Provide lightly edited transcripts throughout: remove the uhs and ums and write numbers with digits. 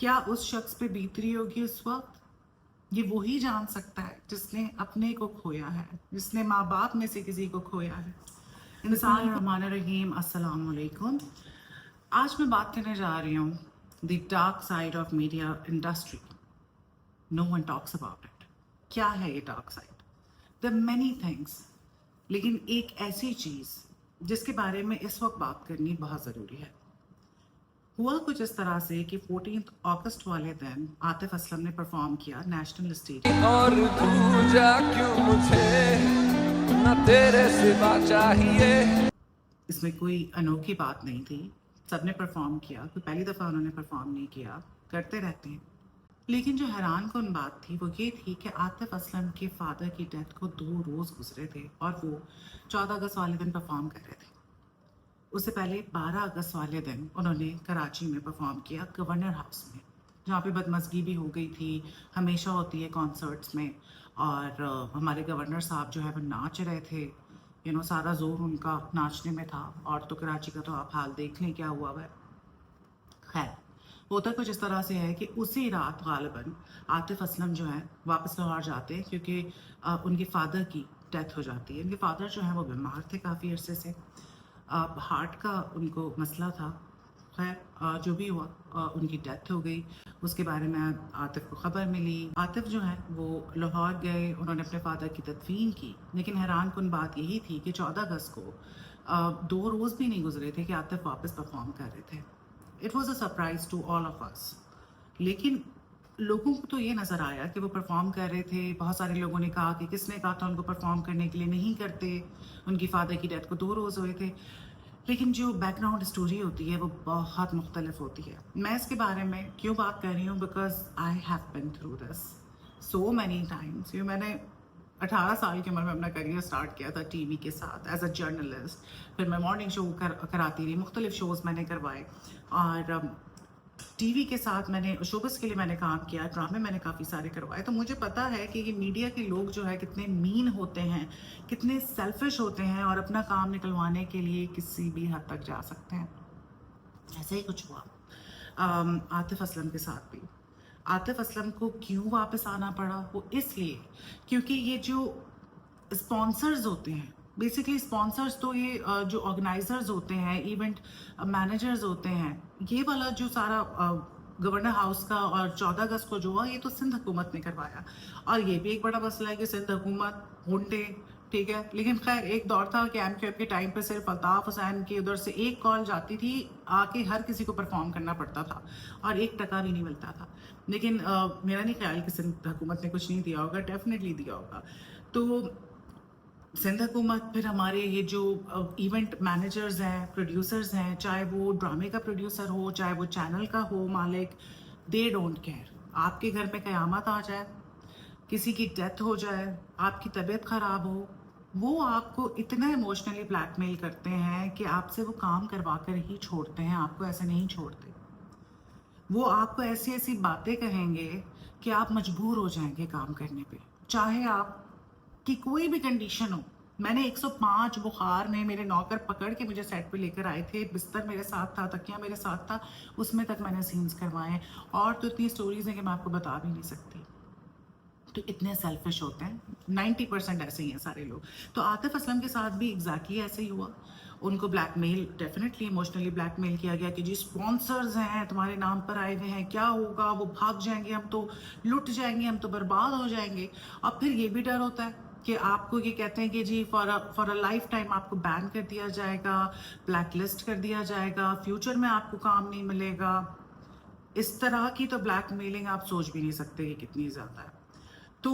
क्या उस शख्स पे बीत रही होगी उस वक्त, ये वही जान सकता है जिसने अपने को खोया है, जिसने माँ बाप में से किसी को खोया है। बिस्मिल्लाहिर्रहमानिर्रहीम, अस्सलाम वालेकुम। आज मैं बात करने जा रही हूँ the dark side of media industry. No one talks about it. क्या है ये dark side? The many things, लेकिन एक ऐसी चीज़ जिसके बारे में इस वक्त बात करनी बहुत ज़रूरी है। हुआ कुछ इस तरह से कि 14 अगस्त वाले दिन आतिफ असलम ने परफॉर्म किया नेशनल स्टेडियम। और तू जा क्यों, मुझे न तेरे सिवा चाहिए। इसमें कोई अनोखी बात नहीं थी, सबने परफॉर्म किया, कोई पहली दफ़ा उन्होंने परफॉर्म नहीं किया, करते रहते हैं। लेकिन जो हैरान कुन बात थी वो ये थी कि आतिफ असलम के फादर की डेथ को 2 रोज़ गुजरे थे और वो 14 अगस्त वाले दिन परफॉर्म कर रहे थे। उससे पहले 12 अगस्त वाले दिन उन्होंने कराची में परफॉर्म किया गवर्नर हाउस में, जहाँ पे बदमज़गी भी हो गई थी, हमेशा होती है कॉन्सर्ट्स में। और हमारे गवर्नर साहब जो है वो नाच रहे थे, सारा जोर उनका नाचने में था। और तो कराची का तो आप हाल देख लें क्या हुआ है। खैर, होता कुछ इस तरह से है कि उसी रात गालिबन आतिफ असलम जो है वापस लाहौर जाते हैं, क्योंकि उनके फादर की डेथ हो जाती है। उनके फादर जो है वो बीमार थे काफ़ी अरसे से, हार्ट का उनको मसला था। खैर, जो भी हुआ, उनकी डेथ हो गई। उसके बारे में आतिफ को ख़बर मिली। आतिफ जो है वो लाहौर गए, उन्होंने अपने फादर की तदफीन की। लेकिन हैरान कुन बात यही थी कि 14 अगस्त को 2 रोज़ भी नहीं गुजरे थे कि आतिफ वापस परफॉर्म कर रहे थे। It was a surprise to all of us. लेकिन लोगों को तो ये नज़र आया कि वो परफॉर्म कर रहे थे। बहुत सारे लोगों ने कहा कि किसने कहा था उनको परफॉर्म करने के लिए, नहीं करते, उनकी फादर की डेथ को 2 रोज़ हुए थे। लेकिन जो बैकग्राउंड स्टोरी होती है वो बहुत मुख्तलिफ होती है। मैं इसके बारे में क्यों बात कर रही हूँ? Because I have been through this so many times. मैंने 18 साल की उम्र में अपना करियर स्टार्ट किया था टीवी के साथ एज अ जर्नलिस्ट। फिर मैं मॉर्निंग शो कराती रही, मुख्तलिफ शोज़ मैंने करवाए। और टीवी के साथ मैंने शोबिस के लिए मैंने काम किया, ड्रामे मैंने काफ़ी सारे करवाए। तो मुझे पता है कि ये मीडिया के लोग जो है कितने मीन होते हैं, कितने सेल्फिश होते हैं और अपना काम निकलवाने के लिए किसी भी हद तक जा सकते हैं। ऐसा ही कुछ हुआ आतिफ असलम के साथ भी। आतिफ असलम को क्यों वापस आना पड़ा? वो इसलिए क्योंकि ये जो स्पॉन्सर्स होते हैं, बेसिकली स्पॉन्सर्स तो ये जो ऑर्गेनाइजर्स होते हैं, इवेंट मैनेजर्स होते हैं, ये वाला जो सारा गवर्नर हाउस का और 14 अगस्त को जो हुआ, ये तो सिंध हुकूमत ने करवाया। और ये भी एक बड़ा मसला है कि सिंध हुकूमत हुंडे, ठीक है। लेकिन खैर, एक दौर था कि एमक्यूएफ के टाइम पे सिर्फ अल्ताफ हुसैन की उधर से एक कॉल जाती थी, आके हर किसी को परफॉर्म करना पड़ता था और 1 टका भी नहीं मिलता था। लेकिन मेरा नहीं ख्याल कि सिंध हुकूमत ने कुछ नहीं दिया होगा, डेफिनेटली दिया होगा। तो सिंध हुकूमत, फिर हमारे ये जो इवेंट मैनेजर्स हैं, प्रोड्यूसर्स हैं, चाहे वो ड्रामे का प्रोड्यूसर हो, चाहे वो चैनल का हो मालिक, दे डोंट केयर। आपके घर में क़यामत आ जाए, किसी की डेथ हो जाए, आपकी तबीयत ख़राब हो, वो आपको इतना इमोशनली ब्लैकमेल करते हैं कि आपसे वो काम करवा कर ही छोड़ते हैं, आपको ऐसे नहीं छोड़ते। वो आपको ऐसी ऐसी बातें कहेंगे कि आप मजबूर हो जाएंगे काम करने पे, चाहे आप कि कोई भी कंडीशन हो। मैंने 105 बुखार में मेरे नौकर पकड़ के मुझे सेट पे लेकर आए थे, बिस्तर मेरे साथ था, तकिया मेरे साथ था, उसमें तक मैंने सीन्स करवाए। और तो इतनी स्टोरीज हैं कि मैं आपको बता भी नहीं सकती। तो इतने सेल्फिश होते हैं, 90% ऐसे ही हैं सारे लोग। तो आतिफ असलम के साथ भी एग्जैक्टली ऐसे ही हुआ। उनको ब्लैकमेल, डेफिनेटली इमोशनली ब्लैकमेल किया गया कि जी स्पॉन्सर्स हैं, तुम्हारे नाम पर आए हुए हैं, क्या होगा, वो भाग जाएंगे, हम तो लुट जाएंगे, हम तो बर्बाद हो जाएंगे। और फिर ये भी डर होता है कि आपको ये कहते हैं कि जी फॉर अ लाइफ टाइम आपको बैन कर दिया जाएगा, ब्लैक लिस्ट कर दिया जाएगा, फ्यूचर में आपको काम नहीं मिलेगा। इस तरह की तो ब्लैकमेलिंग आप सोच भी नहीं सकते कि कितनी ज़्यादा है। तो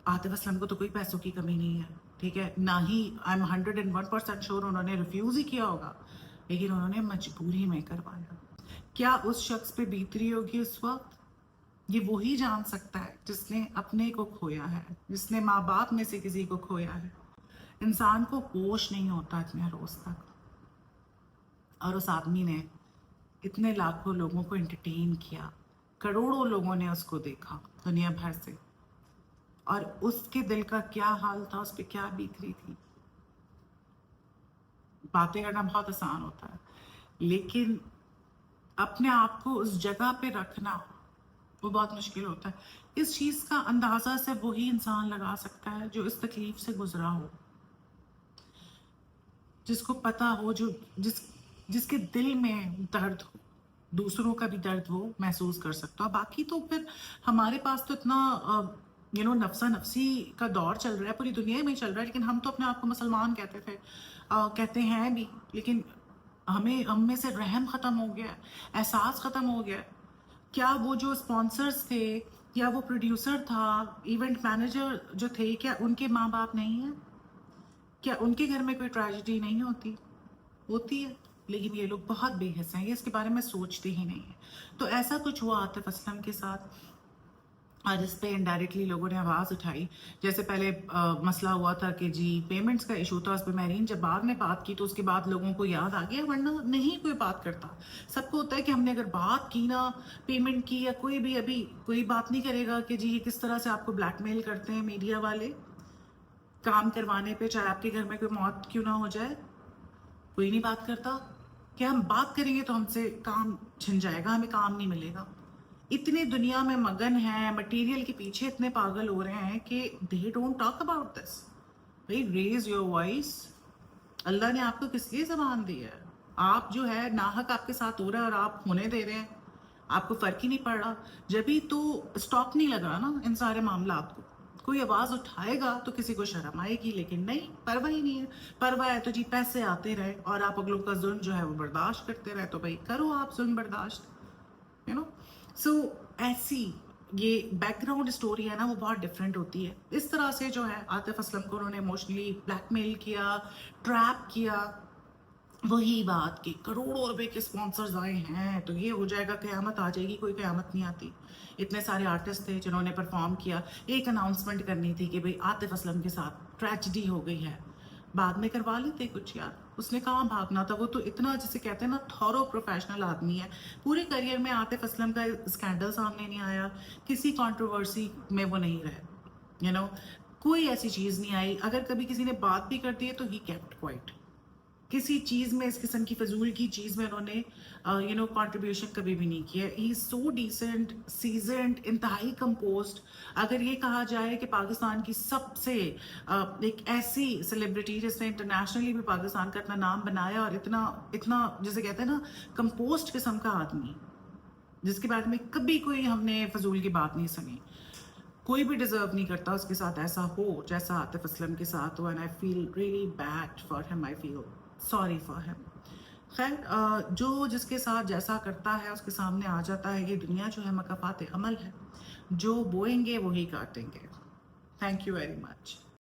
आतिफ असलम को तो कोई पैसों की कमी नहीं है, ठीक है ना ही। आई एम 101% श्योर उन्होंने रिफ्यूज़ ही किया होगा, लेकिन उन्होंने मजबूरी में करवाया। क्या उस शख्स पे बीत रही होगी उस वक्त, ये वही जान सकता है जिसने अपने को खोया है, जिसने माँ बाप में से किसी को खोया है। इंसान को होश नहीं होता इतने रोज तक। और उस आदमी ने इतने लाखों लोगों को एंटरटेन किया, करोड़ों लोगों ने उसको देखा दुनिया भर से, और उसके दिल का क्या हाल था, उस पर क्या बीत रही थी। बातें करना बहुत आसान होता है, लेकिन अपने आप को उस जगह पे रखना वो बहुत मुश्किल होता है। इस चीज़ का अंदाज़ा सिर्फ वही इंसान लगा सकता है जो इस तकलीफ से गुजरा हो, जिसको पता हो, जिसके दिल में दर्द हो, दूसरों का भी दर्द वो महसूस कर सकता है। बाकी तो फिर हमारे पास तो इतना नफसा नफसी का दौर चल रहा है, पूरी दुनिया में चल रहा है, लेकिन हम तो अपने आप को मुसलमान कहते थे, कहते हैं भी, लेकिन हम में से रहम ख़त्म हो गया है, एहसास ख़त्म हो गया है। क्या वो जो स्पॉन्सर्स थे या वो प्रोड्यूसर था, इवेंट मैनेजर जो थे, क्या उनके माँ बाप नहीं हैं? क्या उनके घर में कोई ट्रेजेडी नहीं होती? होती है, लेकिन ये लोग बहुत बेहिस हैं, ये इसके बारे में सोचते ही नहीं है। तो ऐसा कुछ हुआ आतिफ असलम के साथ, और इस पे इनडायरेक्टली लोगों ने आवाज़ उठाई। जैसे पहले मसला हुआ था कि जी पेमेंट्स का इशू था, उस पर मेरीन जब बाद में बात की तो उसके बाद लोगों को याद आ गया, वरना नहीं कोई बात करता। सबको होता है कि हमने अगर बात की ना पेमेंट की, या कोई भी अभी कोई बात नहीं करेगा कि जी ये किस तरह से आपको ब्लैकमेल करते हैं मीडिया वाले काम करवाने पे, चाहे आपके घर में कोई मौत क्यों ना हो जाए, कोई नहीं बात करता। कि हम बात करेंगे तो हमसे काम छिन जाएगा, हमें काम नहीं मिलेगा। इतने दुनिया में मगन हैं, मटेरियल के पीछे इतने पागल हो रहे हैं कि they don't talk about this. भाई रेज योर वॉइस। अल्लाह ने आपको किस लिए ज़बान दी है? आप जो है नाहक आपके साथ हो रहा है और आप होने दे रहे हैं, आपको फ़र्क ही नहीं पड़ रहा। जब भी तो स्टॉप नहीं लग रहा ना इन सारे मामलात को। कोई आवाज़ उठाएगा तो किसी को शर्म आएगी, लेकिन नहीं, परवाह ही नहीं है। परवाह है तो जी पैसे आते रहे और आप अगलों का जुल्म जो है वो बर्दाश्त करते रहे, तो भाई करो आप जुल्म बर्दाश्त, यू नो। सो ऐसी ये बैकग्राउंड स्टोरी है ना, वो बहुत डिफरेंट होती है। इस तरह से जो है आतिफ असलम को उन्होंने इमोशनली ब्लैकमेल किया, ट्रैप किया। वही बात कि करोड़ों रुपए के स्पॉन्सर्स आए हैं तो ये हो जाएगा, क़यामत आ जाएगी। कोई क़यामत नहीं आती। इतने सारे आर्टिस्ट थे जिन्होंने परफॉर्म किया, एक अनाउंसमेंट करनी थी कि भाई आतिफ असलम के साथ ट्रेजेडी हो गई है, बाद में करवा लेते कुछ यार। उसने कहाँ भागना था, वो तो इतना जिसे कहते हैं ना थॉरो प्रोफेशनल आदमी है। पूरे करियर में आतिफ असलम का स्कैंडल सामने नहीं आया, किसी कंट्रोवर्सी में वो नहीं रहे, कोई ऐसी चीज़ नहीं आई। अगर कभी किसी ने बात भी कर दी है तो ही केप्ट क्वाइट। किसी चीज़ में, इस किस्म की फजूल की चीज़ में उन्होंने कंट्रीब्यूशन कभी भी नहीं किया। He is so decent, seasoned, इंतहाई कंपोज्ड। अगर ये कहा जाए कि पाकिस्तान की सबसे एक ऐसी सेलिब्रिटी जिसने इंटरनेशनली भी पाकिस्तान का अपना नाम बनाया, और इतना इतना जिसे कहते हैं ना कंपोज्ड किस्म का आदमी, जिसके बारे में कभी कोई हमने फजूल की बात नहीं सुनी, कोई भी डिजर्व नहीं करता उसके साथ ऐसा हो जैसा आतिफ असलम के साथ हुआ। And I feel really bad for him, I feel sorry for him. खैर, जो जिसके साथ जैसा करता है उसके सामने आ जाता है। ये दुनिया जो है मकाफात अमल है, जो बोएंगे वही काटेंगे। Thank you very much.